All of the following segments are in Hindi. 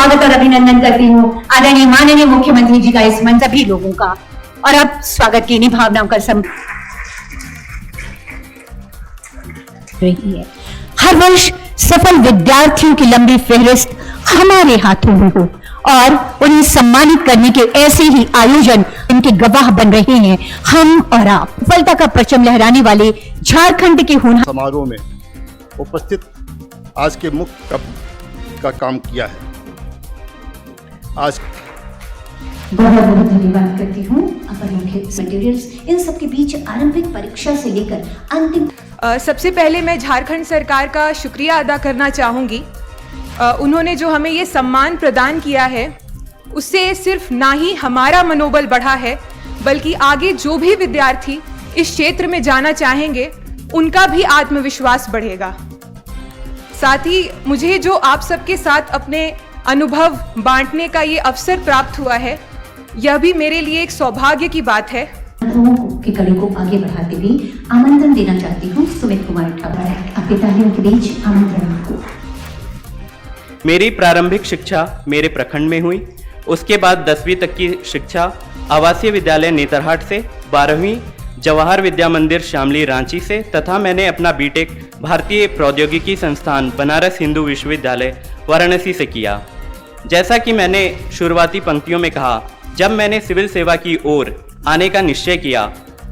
स्वागत और अभिनंदन करती हूँ आदरणीय माननीय मुख्यमंत्री जी का इस मंच सभी लोगों का। और अब स्वागत की इन्हीं भावनाओं का रही है। हर वर्ष सफल विद्यार्थियों की लंबी फहरिस्त हमारे हाथों में हो और उन्हें सम्मानित करने के ऐसे ही आयोजन इनके गवाह बन रहे हैं हम और आप। सफलता का परचम लहराने वाले झारखंड के होनहार समारोह में उपस्थित आज के मुख्य का काम किया है। आज बहुत बहुत धन्यवाद करती हूँ अपर मुख्य मटेरियल्स इन सब के बीच आरंभिक परीक्षा से लेकर अंतिम। सबसे पहले मैं झारखंड सरकार का शुक्रिया अदा करना चाहूँगी। उन्होंने जो हमें ये सम्मान प्रदान किया है उससे सिर्फ ना ही हमारा मनोबल बढ़ा है बल्कि आगे जो भी विद्यार्थी इस क्षेत्र में जाना चाहेंगे उनका भी आत्मविश्वास बढ़ेगा। साथ ही मुझे जो आप सबके साथ अपने अनुभव बांटने का ये अवसर प्राप्त हुआ है यह भी मेरे लिए एक सौभाग्य की बात है। की कड़ी को आगे बढ़ाते हुए आमंत्रण देना चाहती हूँ सुमित कुमार ठाकुर। आपके तालियों के बीच आमंत्रण को। मेरी प्रारंभिक शिक्षा मेरे प्रखंड में हुई। उसके बाद 10वीं तक की शिक्षा आवासीय विद्यालय नेतरहाट से, 12वीं जवाहर विद्या मंदिर शामली रांची से तथा मैंने अपना बीटेक भारतीय प्रौद्योगिकी संस्थान बनारस हिंदू विश्वविद्यालय वाराणसी से किया। जैसा कि मैंने शुरुआती पंक्तियों में कहा, जब मैंने सिविल सेवा की ओर आने का निश्चय किया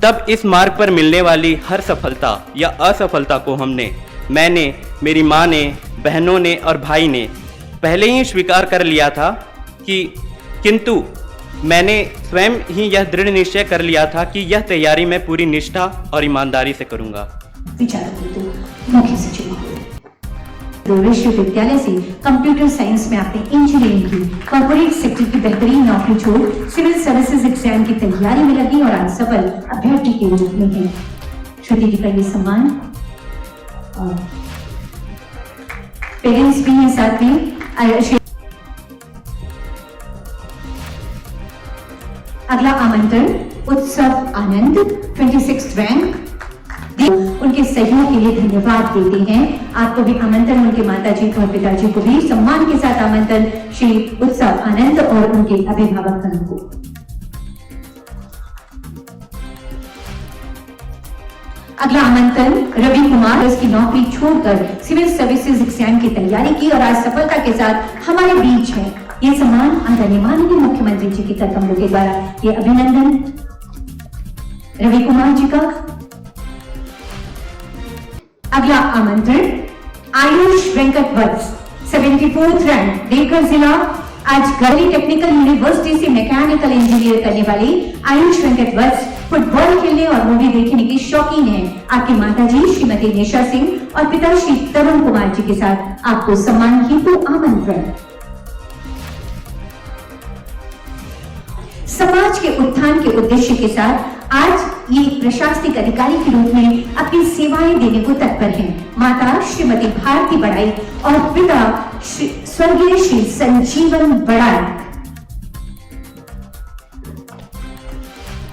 तब इस मार्ग पर मिलने वाली हर सफलता या असफलता को मैंने, मेरी माँ ने, बहनों ने और भाई ने पहले ही स्वीकार कर लिया था किंतु मैंने स्वयं ही यह दृढ़ निश्चय कर लिया था कि यह तैयारी मैं पूरी निष्ठा और ईमानदारी से करूंगा। मुख्य सचिव विश्वविद्यालय से कंप्यूटर साइंस में आपने इंजीनियरिंग की, कॉर्पोरेट सेक्टर की बेहतरीन नौकरी छोड़ सिविल सर्विसेज एग्जाम की तैयारी में लगी और आज सफल अभ्यर्थी के रूप में है। श्रुति जी का ये सम्मान और पेरेंट्स भी हैं साथ में। अगला आमंत्रण उत्सव आनंद 26th रैंक उनके सहयोग के लिए धन्यवाद देते हैं। आपको भी आमंत्रण उनके माताजी और पिताजी को भी सम्मान के साथ आमंत्रण श्री उत्सव आनंद और उनके अभिभावक को। अगला आमंत्रण रवि कुमार, उसकी नौकरी छोड़कर सिविल सर्विसेज एग्जाम की तैयारी की और आज सफलता के साथ हमारे बीच है। ये सम्मान आदरणीय माननीय मुख्यमंत्री जी के कदमों के द्वारा ये अभिनंदन रवि कुमार जी का। अगला आमंत्रण आयुष वेंकट वत्स 74th रैंक देवघर जिला। आज गढ़ी टेक्निकल यूनिवर्सिटी से मैकेनिकल इंजीनियर करने वाले आयुष वेंकट वत्स फुटबॉल खेलने और मूवी देखने के शौकीन हैं। आपकी माताजी श्रीमती निशा सिंह और पिता श्री तरुण कुमार जी के साथ आपको सम्मान हेतु आमंत्रण। समाज के उत्थान के उद्देश्य के साथ आज ये प्रशासनिक अधिकारी के रूप में अपनी सेवाएं देने को तत्पर हैं। माता श्रीमती भारती बड़ाई और पिता स्वर्गीय श्री संजीवन बड़ाई।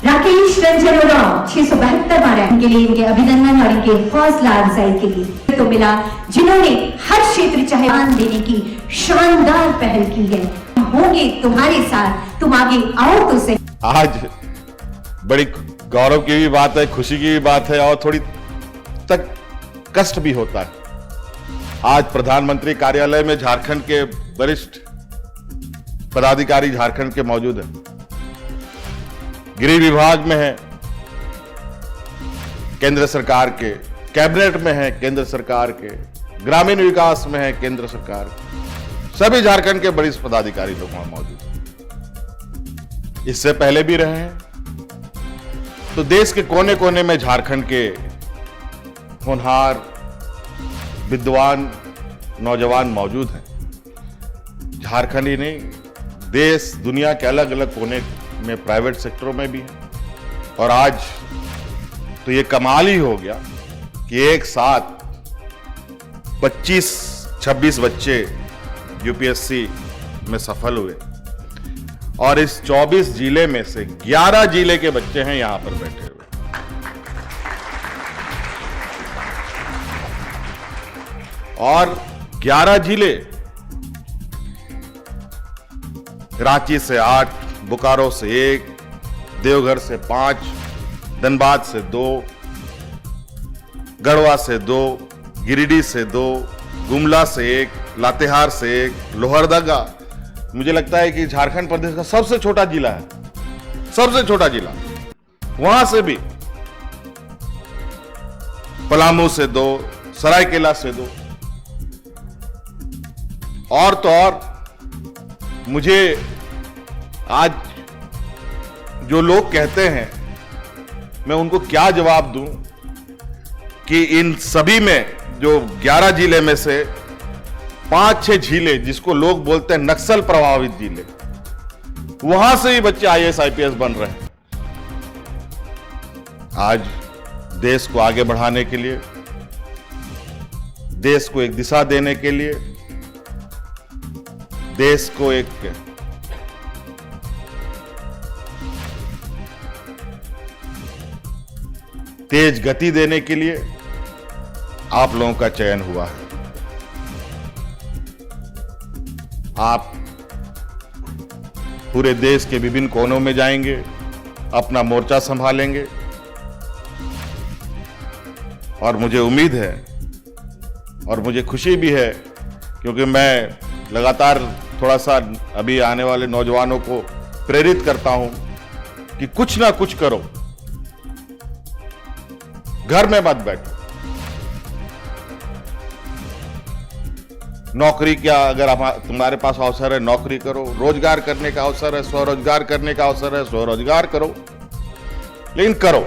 राकेश रंजन उरांव 672 बार के लिए इनके अभिनंदन और इनके हौसला अफजाई के लिए तो मिला जिन्होंने हर क्षेत्र चाहे मान देने की शानदार पहल की है। होंगे तुम्हारे साथ, तुम आगे आओ तो सही। आज बड़ी गौरव की भी बात है, खुशी की भी बात है और थोड़ी तक कष्ट भी होता है। आज प्रधानमंत्री कार्यालय में झारखंड के वरिष्ठ पदाधिकारी झारखंड के मौजूद हैं, गृह विभाग में है केंद्र सरकार के, कैबिनेट में है केंद्र सरकार के, ग्रामीण विकास में है केंद्र सरकार, सभी झारखंड के वरिष्ठ पदाधिकारी लोग वहां मौजूद हैं। इससे पहले भी रहे हैं तो देश के कोने कोने में झारखंड के होनहार विद्वान नौजवान मौजूद हैं। झारखंड ही नहीं, देश दुनिया के अलग अलग कोने में प्राइवेट सेक्टरों में भी है। और आज तो ये कमाल ही हो गया कि एक साथ 25-26 बच्चे यूपीएससी में सफल हुए और इस 24 जिले में से 11 जिले के बच्चे हैं यहां पर बैठे हुए। और 11 जिले रांची से 8, बोकारो से 1, देवघर से 5, धनबाद से 2, गढ़वा से 2, गिरिडीह से 2, गुमला से 1, लातेहार से 1, लोहरदगा। मुझे लगता है कि झारखंड प्रदेश का सबसे छोटा जिला है, सबसे छोटा जिला। वहां से भी पलामू से 2, सरायकेला से 2। और तो और मुझे आज जो लोग कहते हैं, मैं उनको क्या जवाब दूं कि इन सभी में जो 11 जिले में से 5-6 जिले जिसको लोग बोलते हैं नक्सल प्रभावित जिले, वहां से ही बच्चे IAS IPS बन रहे हैं। आज देश को आगे बढ़ाने के लिए, देश को एक दिशा देने के लिए, देश को एक तेज गति देने के लिए आप लोगों का चयन हुआ है। आप पूरे देश के विभिन्न कोनों में जाएंगे, अपना मोर्चा संभालेंगे और मुझे उम्मीद है और मुझे खुशी भी है, क्योंकि मैं लगातार थोड़ा सा अभी आने वाले नौजवानों को प्रेरित करता हूं कि कुछ ना कुछ करो, घर में मत बैठो। नौकरी क्या, अगर तुम्हारे पास अवसर है नौकरी करो, रोजगार करने का अवसर है, स्वरोजगार करने का अवसर है, स्वरोजगार करो, लेकिन करो।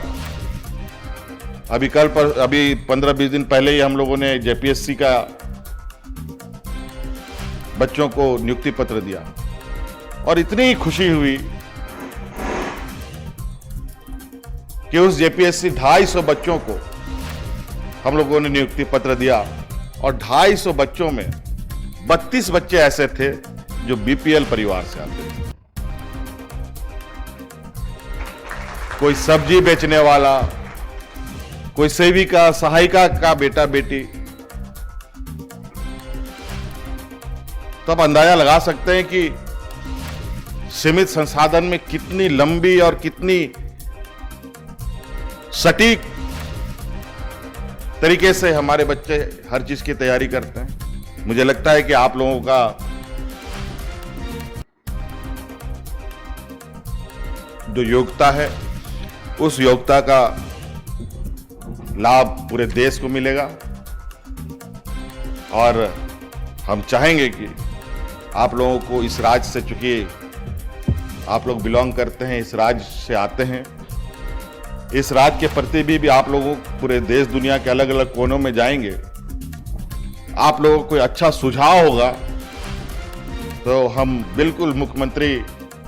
अभी 15-20 दिन पहले ही हम लोगों ने JPSC का बच्चों को नियुक्ति पत्र दिया और इतनी खुशी हुई कि उस JPSC 250 बच्चों को हम लोगों ने नियुक्ति पत्र दिया और 250 बच्चों में 32 बच्चे ऐसे थे जो BPL परिवार से आते थे। कोई सब्जी बेचने वाला, कोई सेविका सहायिका का बेटा बेटी। तो आप अंदाजा लगा सकते हैं कि सीमित संसाधन में कितनी लंबी और कितनी सटीक तरीके से हमारे बच्चे हर चीज की तैयारी करते हैं। मुझे लगता है कि आप लोगों का जो योग्यता है, उस योग्यता का लाभ पूरे देश को मिलेगा और हम चाहेंगे कि आप लोगों को इस राज्य से, चूंकि आप लोग बिलोंग करते हैं, इस राज्य से आते हैं, इस राज्य के प्रति भी आप लोगों पूरे देश दुनिया के अलग अलग कोनों में जाएंगे, आप लोगों को कोई अच्छा सुझाव होगा तो हम बिल्कुल मुख्यमंत्री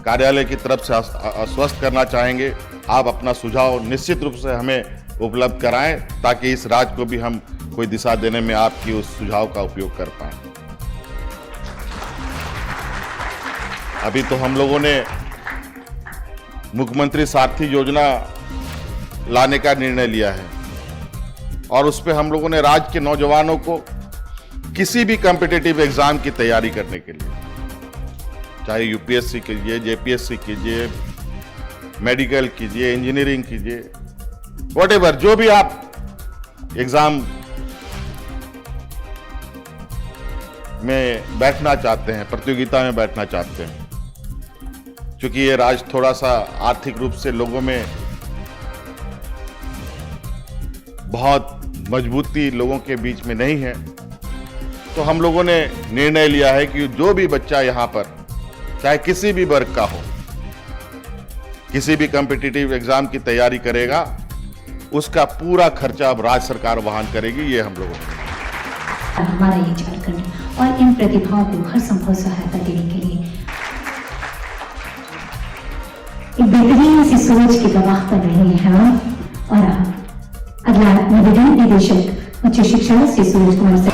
कार्यालय की तरफ से आश्वस्त करना चाहेंगे। आप अपना सुझाव निश्चित रूप से हमें उपलब्ध कराएं ताकि इस राज्य को भी हम कोई दिशा देने में आपकी उस सुझाव का उपयोग कर पाएं। अभी तो हम लोगों ने मुख्यमंत्री सारथी योजना लाने का निर्णय लिया है और उस पर हम लोगों ने राज्य के नौजवानों को किसी भी कॉम्पिटिटिव एग्जाम की तैयारी करने के लिए, चाहे UPSC कीजिए, JPSC कीजिए, मेडिकल कीजिए, इंजीनियरिंग कीजिए, व्हाटएवर, जो भी आप एग्जाम में बैठना चाहते हैं, प्रतियोगिता में बैठना चाहते हैं, क्योंकि ये राज्य थोड़ा सा आर्थिक रूप से लोगों में बहुत मजबूती लोगों के बीच में नहीं है, तो हम लोगों ने निर्णय लिया है कि जो भी बच्चा यहाँ पर चाहे किसी भी वर्ग का हो, किसी भी कॉम्पिटिटिव एग्जाम की तैयारी करेगा, उसका पूरा खर्चा अब राज्य सरकार वहन करेगी। ये हम लोगों ने, हमारा ये झारखंड और इन प्रतिभाओं को हर संभव सहायता देने के लिए एक बेहतरीन सी सोच के गवाह बन रहे हैं हम। और अगला निवेदन निदेशक उच्च शिक्षा श्री सूरज कुमार से।